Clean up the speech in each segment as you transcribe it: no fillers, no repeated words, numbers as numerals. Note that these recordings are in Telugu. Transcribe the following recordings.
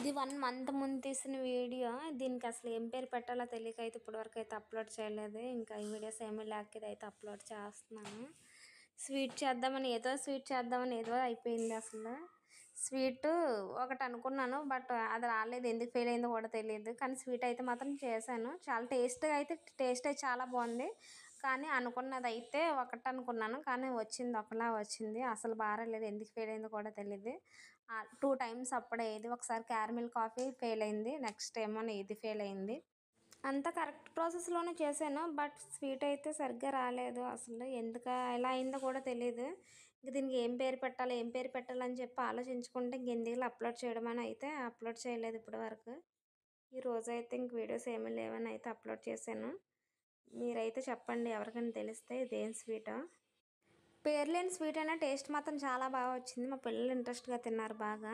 ఇది 1 మంత్ ముందు తీసిన వీడియో. దీనికి అసలు ఏం పేరు పెట్టాలో తెలియక అయితే ఇప్పటివరకు అయితే అప్లోడ్ చేయలేదు. ఇంకా ఈ వీడియోస్ ఏమీ లేక ఇదైతే అప్లోడ్ చేస్తున్నాను. స్వీట్ చేద్దామని ఏదో అయిపోయింది అసలు. స్వీటు ఒకటి అనుకున్నాను, బట్ అది రాలేదు. ఎందుకు ఫెయిల్ అయిందో కూడా తెలియదు. కానీ స్వీట్ అయితే మాత్రం చేశాను. చాలా టేస్ట్ అయితే చాలా బాగుంది. కానీ అనుకున్నదైతే ఒకటి అనుకున్నాను, కానీ ఒకలా వచ్చింది. అసలు బాగాలేదు. ఎందుకు ఫెయిల్ అయిందో కూడా తెలియదు. 2 టైమ్స్ అప్పుడే ఇది ఒకసారి క్యారమిల్ కాఫీ ఫెయిల్ అయింది. నెక్స్ట్ ఏమో ఇది ఫెయిల్ అయింది. అంతా కరెక్ట్ ప్రాసెస్లోనే చేశాను, బట్ స్వీట్ అయితే సరిగ్గా రాలేదు. అసలు ఎందుకు ఎలా అయిందో కూడా తెలియదు. ఇంక దీనికి ఏం పేరు పెట్టాలని చెప్పి ఆలోచించుకుంటే ఇంకెందుకు అప్లోడ్ చేయడం అని అయితే అప్లోడ్ చేయలేదు ఇప్పటి వరకు. ఈరోజు అయితే ఇంక వీడియోస్ ఏమీ లేవని అయితే అప్లోడ్ చేశాను. మీరైతే చెప్పండి ఎవరికైనా తెలిస్తే ఇదేం స్వీటో. పేరు లేని స్వీట్ అయినా టేస్ట్ మాత్రం చాలా బాగా వచ్చింది. మా పిల్లలు ఇంట్రెస్ట్గా తిన్నారు బాగా.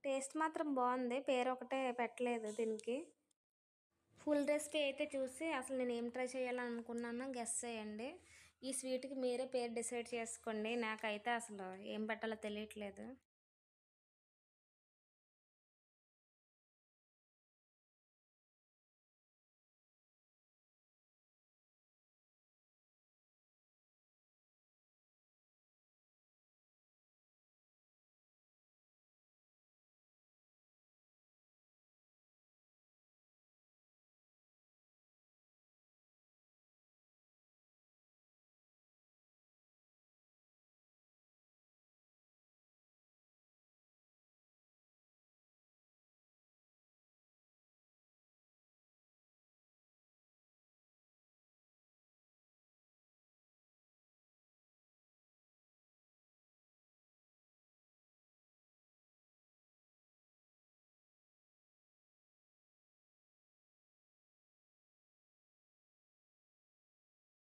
టేస్ట్ మాత్రం బాగుంది. పేరు ఒకటే పెట్టలేదు దీనికి. ఫుల్ రెసిపీ అయితే చూసి అసలు నేను ఏం ట్రై చేయాలని అనుకున్నానో గెస్ చేయండి. ఈ స్వీట్కి మీరే పేరు డిసైడ్ చేసుకోండి. నాకైతే అసలు ఏం పెట్టాలో తెలియట్లేదు.